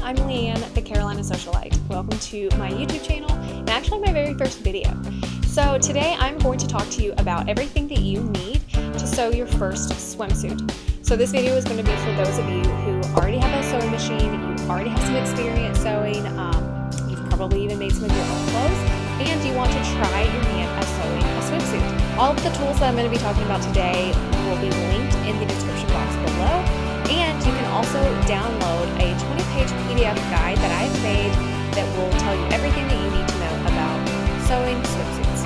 I'm Leanne, the Carolina Socialite. Welcome to my YouTube channel, and actually my very first video. So today I'm going to talk to you about everything that you need to sew your first swimsuit. So this video is going to be for those of you who already have a sewing machine, you already have some experience sewing, you've probably even made some of your own clothes, and you want to try your hand at sewing a swimsuit. All of the tools that I'm going to be talking about today will be linked in the description box below. And you can also download a 20-page PDF guide that I've made that will tell you everything that you need to know about sewing swimsuits.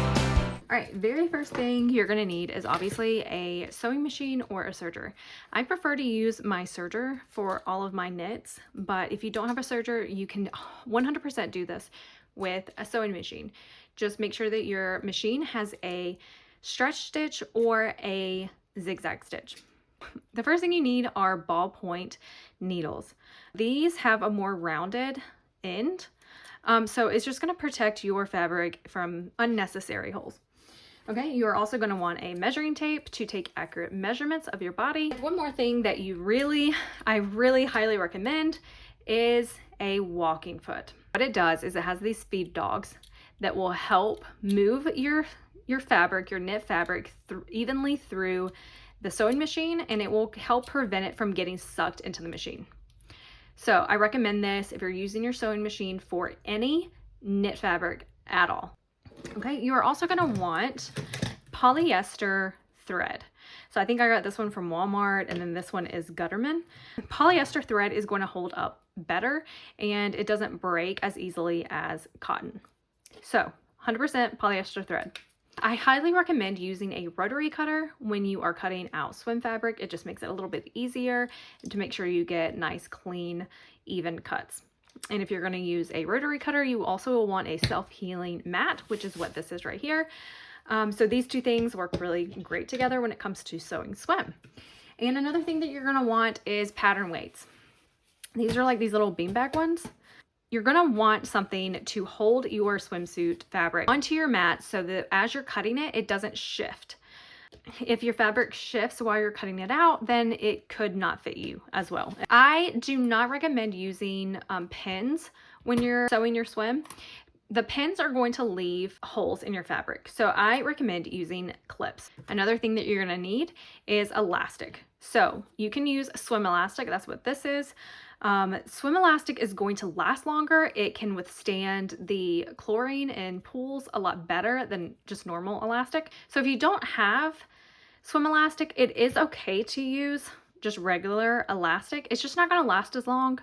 All right, very first thing you're going to need is obviously a sewing machine or a serger. I prefer to use my serger for all of my knits, but if you don't have a serger, you can 100% do this with a sewing machine. Just make sure that your machine has a stretch stitch or a zigzag stitch. The first thing you need are ballpoint needles. These have a more rounded end, so it's just going to protect your fabric from unnecessary holes. Okay, you are also going to want a measuring tape to take accurate measurements of your body. One more thing that I really highly recommend is a walking foot. What it does is it has these feed dogs that will help move your fabric, your knit fabric, evenly through the sewing machine, and it will help prevent it from getting sucked into the machine. So I recommend this if you're using your sewing machine for any knit fabric at all. Okay, you are also going to want polyester thread. So I think I got this one from Walmart, and then this one is Gutterman. Polyester thread is going to hold up better, and it doesn't break as easily as cotton. So 100% polyester thread. I highly recommend using a rotary cutter when you are cutting out swim fabric. It just makes it a little bit easier to make sure you get nice, clean, even cuts. And if you're going to use a rotary cutter, you also will want a self-healing mat, which is what this is right here. So these two things work really great together when it comes to sewing swim. And another thing that you're going to want is pattern weights. These are like these little beanbag ones. You're going to want something to hold your swimsuit fabric onto your mat so that as you're cutting it, it doesn't shift. If your fabric shifts while you're cutting it out, then it could not fit you as well. I do not recommend using pins when you're sewing your swim. The pins are going to leave holes in your fabric, so I recommend using clips. Another thing that you're going to need is elastic. So you can use swim elastic. That's what this is. Swim elastic is going to last longer. It can withstand the chlorine in pools a lot better than just normal elastic. So if you don't have swim elastic, it is okay to use just regular elastic. It's just not going to last as long.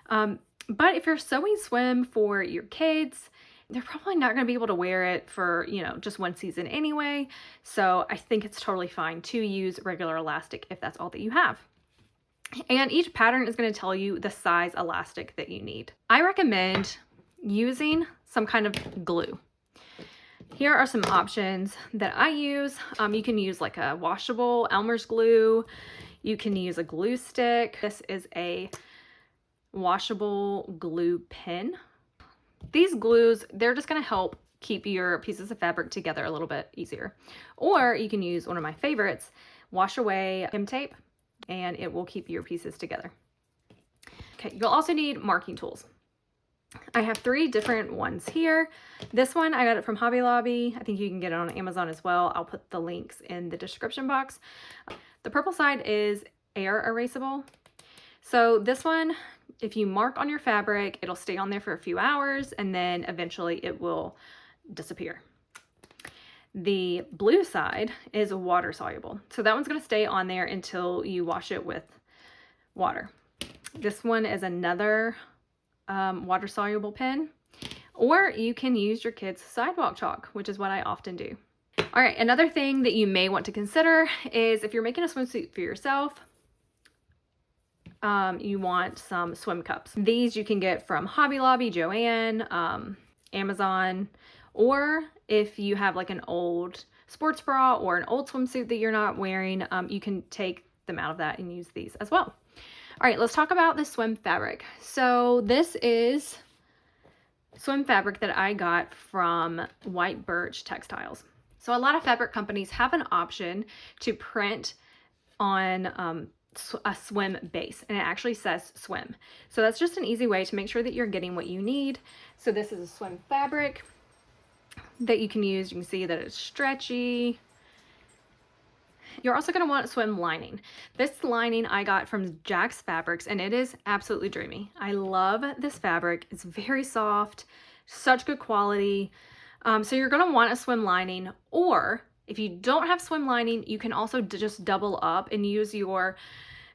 But if you're sewing swim for your kids, they're probably not going to be able to wear it for, just one season anyway. So I think it's totally fine to use regular elastic if that's all that you have. And each pattern is going to tell you the size elastic that you need. I recommend using some kind of glue. Here are some options that I use. You can use like a washable Elmer's glue. You can use a glue stick. This is a washable glue pen. These glues, they're just going to help keep your pieces of fabric together a little bit easier. Or you can use one of my favorites, wash away hem tape, and it will keep your pieces together. Okay, you'll also need marking tools. I have 3 different ones here. This one, I got it from Hobby Lobby. I think you can get it on Amazon as well. I'll put the links in the description box. The purple side is air erasable. So this one, if you mark on your fabric, it'll stay on there for a few hours, and then eventually it will disappear. The blue side is water soluble. So that one's going to stay on there until you wash it with water. This one is another water soluble pen, or you can use your kids' sidewalk chalk, which is what I often do. All right, another thing that you may want to consider is if you're making a swimsuit for yourself, you want some swim cups. These you can get from Hobby Lobby, Joann, Amazon, or if you have like an old sports bra or an old swimsuit that you're not wearing, you can take them out of that and use these as well. All right, let's talk about the swim fabric. So this is swim fabric that I got from White Birch Textiles. So a lot of fabric companies have an option to print on a swim base, and it actually says swim. So that's just an easy way to make sure that you're getting what you need. So this is a swim fabric that you can use. You can see that it's stretchy. You're also going to want swim lining. This lining I got from Jack's Fabrics, and it is absolutely dreamy. I love this fabric. It's very soft, such good quality. So you're going to want a swim lining, or if you don't have swim lining, you can also just double up and use your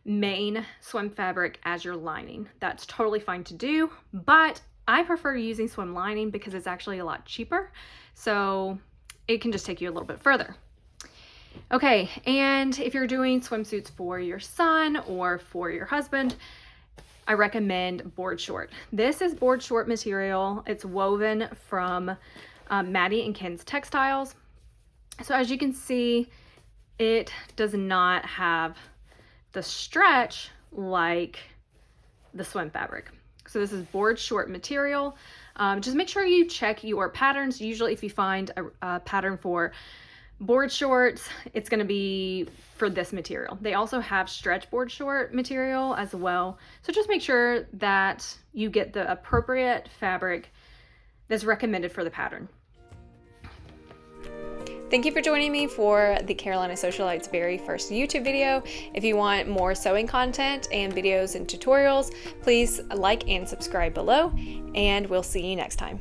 main swim fabric as your lining. That's totally fine to do, but I prefer using swim lining because it's actually a lot cheaper. So it can just take you a little bit further. Okay, and if you're doing swimsuits for your son or for your husband, I recommend Boardshort. This is Boardshort material. It's woven from Maddie and Ken's Textiles. So as you can see, it does not have the stretch like the swim fabric. So this is Boardshort material. Just make sure you check your patterns. Usually if you find a pattern for board shorts, it's going to be for this material. They also have stretch board short material as well. So just make sure that you get the appropriate fabric that's recommended for the pattern. Thank you for joining me for the Carolina Socialite's very first YouTube video. If you want more sewing content and videos and tutorials, please like and subscribe below, and we'll see you next time.